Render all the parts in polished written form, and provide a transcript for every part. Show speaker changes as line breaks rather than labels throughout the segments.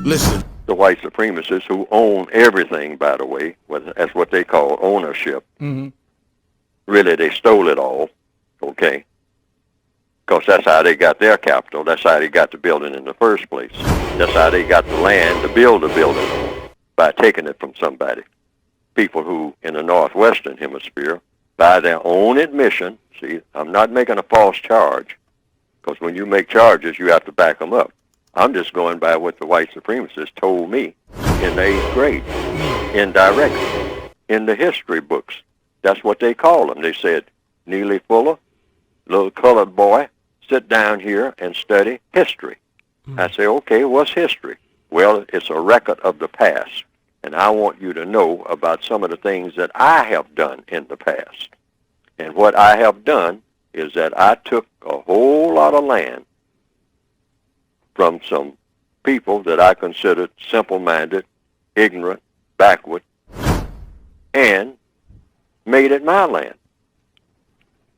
Listen.
The white supremacists who own everything, by the way, that's what they call ownership.
Mm-hmm.
Really, they stole it all, okay? Because that's how they got their capital. That's how they got the building in the first place. That's how they got the land to build the building on, by taking it from somebody. People who, in the northwestern hemisphere, by their own admission, see, I'm not making a false charge, because when you make charges, you have to back them up. I'm just going by what the white supremacists told me in the 8th grade, indirectly, in the history books. That's what they call them. They said, Neely Fuller, little colored boy, sit down here and study history. I say, okay, what's history? Well, it's a record of the past, and I want you to know about some of the things that I have done in the past. And what I have done is that I took a whole lot of land from some people that I considered simple-minded, ignorant, backward, and made it my land.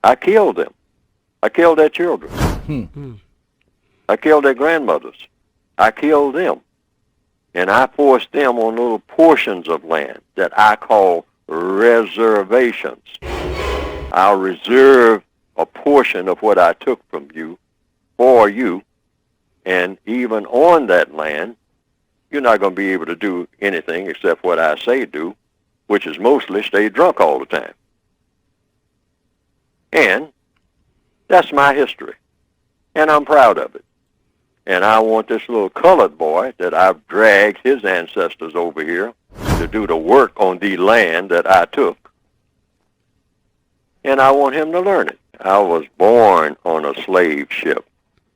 I killed them. I killed their children. I killed their grandmothers. I killed them. And I forced them on little portions of land that I call reservations. I'll reserve a portion of what I took from you for you, and even on that land, you're not going to be able to do anything except what I say do, which is mostly stay drunk all the time. And that's my history, and I'm proud of it. And I want this little colored boy that I've dragged his ancestors over here to do the work on the land that I took, and I want him to learn it. I was born on a slave ship,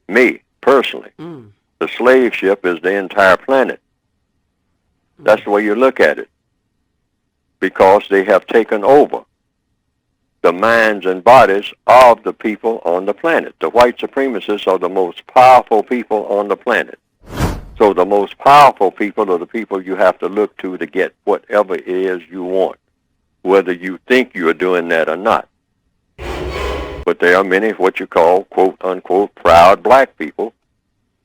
me, personally. The slave ship is the entire planet. That's the way you look at it, because they have taken over the minds and bodies of the people on the planet. The white supremacists are the most powerful people on the planet. So the most powerful people are the people you have to look to get whatever it is you want, whether you think you're doing that or not. But there are many what you call, quote unquote, proud black people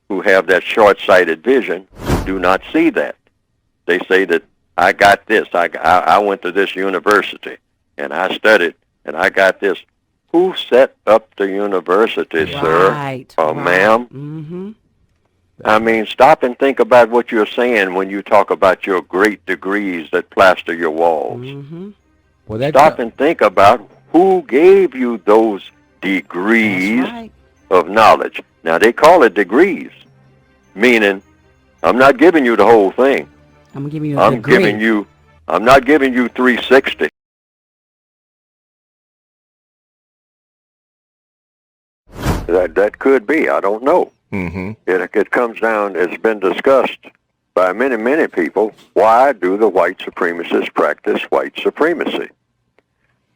who have that short-sighted vision, who do not see that. They say that I got this, I went to this university, and I studied, and I got this. Who set up the university, sir? Or ma'am? I mean, stop and think about what you're saying when you talk about your great degrees that plaster your walls.
Well,
Stop and think about who gave you those degrees of knowledge. Now, they call it degrees, meaning I'm not giving you the whole thing.
I'm giving you a degree.
I'm not giving you 360. That could be. I don't know. It comes down, it's been discussed by many, many people, why do the white supremacists practice white supremacy?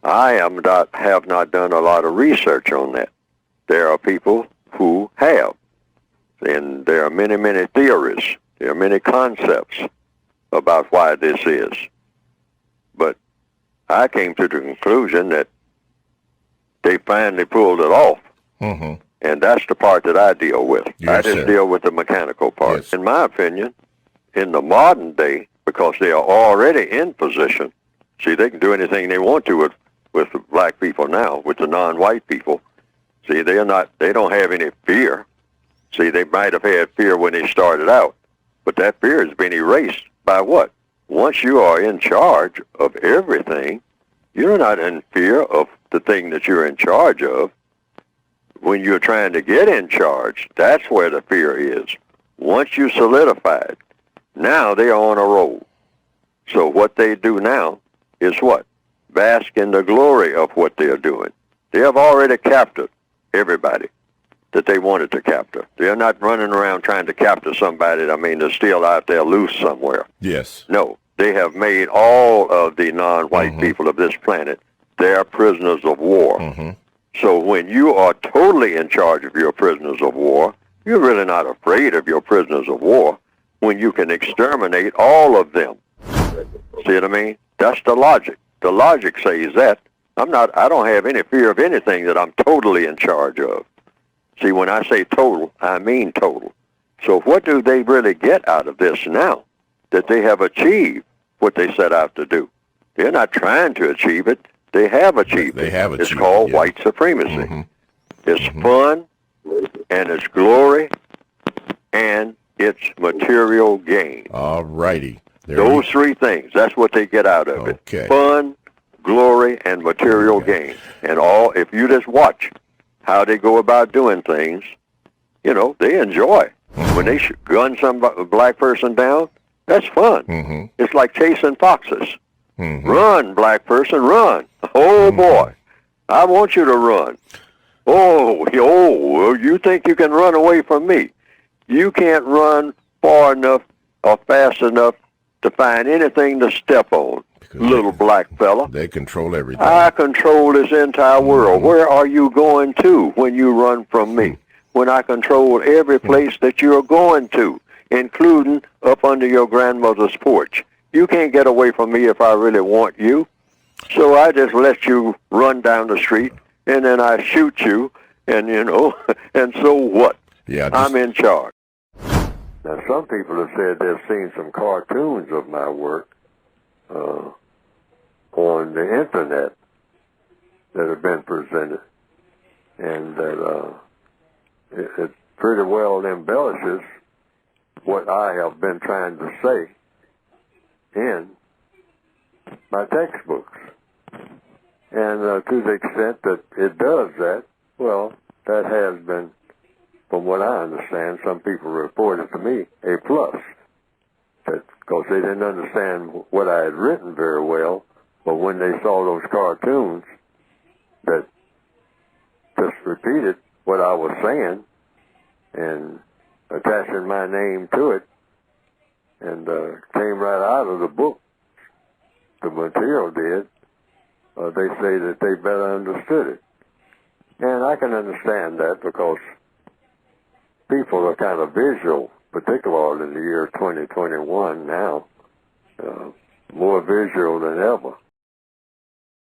I have not done a lot of research on that. There are people who have, and there are many, many theories. There are many concepts about why this is. But I came to the conclusion that they finally pulled it off. And that's the part that I deal with. I just deal with the mechanical part. In my opinion, in the modern day, because they are already in position, see, they can do anything they want to with the black people now, with the non-white people. See, they don't have any fear. See, they might have had fear when they started out, but that fear has been erased by what? Once you are in charge of everything, you're not in fear of the thing that you're in charge of. When you're trying to get in charge, that's where the fear is. Once you solidify it, now they are on a roll. So what they do now is what? Bask in the glory of what they're doing. They have already captured everybody that they wanted to capture. They're not running around trying to capture somebody, they're still out there loose somewhere.
Yes.
No, they have made all of the non-white people of this planet their prisoners of war. So when you are totally in charge of your prisoners of war, you're really not afraid of your prisoners of war when you can exterminate all of them. See what I mean? That's the logic. The logic says that. I don't have any fear of anything that I'm totally in charge of. See, when I say total, I mean total. So what do they really get out of this now that they have achieved what they set out to do? They're not trying to achieve it. They have achieved it.
They have achieved
It's called
it, yeah.
white supremacy.
Mm-hmm.
It's fun, and it's glory, and it's material gain.
All righty.
Those three things, that's what they get out of
Okay.
it. Fun, glory, and material gain. And if you just watch how they go about doing things, you know, they enjoy. When they gun some black person down, that's fun.
Mm-hmm.
It's like chasing foxes.
Mm-hmm.
Run, black person, run. Oh, boy, I want you to run. Oh, you think you can run away from me? You can't run far enough or fast enough to find anything to step on, little black fella.
They control everything.
I control this entire world. Where are you going to when you run from me? When I control every place that you're going to, including up under your grandmother's porch. You can't get away from me if I really want you. So I just let you run down the street, and then I shoot you, and, you know, and so what?
Yeah,
I'm in charge. Now, some people have said they've seen some cartoons of my work on the Internet that have been presented, and that it pretty well embellishes what I have been trying to say in my textbooks. And to the extent that it does that, well, that has been, from what I understand, some people reported to me, a plus. Because they didn't understand what I had written very well, but when they saw those cartoons that just repeated what I was saying and attaching my name to it, and came right out of the book, the material did, they say that they better understood it. And I can understand that because people are kind of visual, particularly in the year 2021 now, more visual than ever.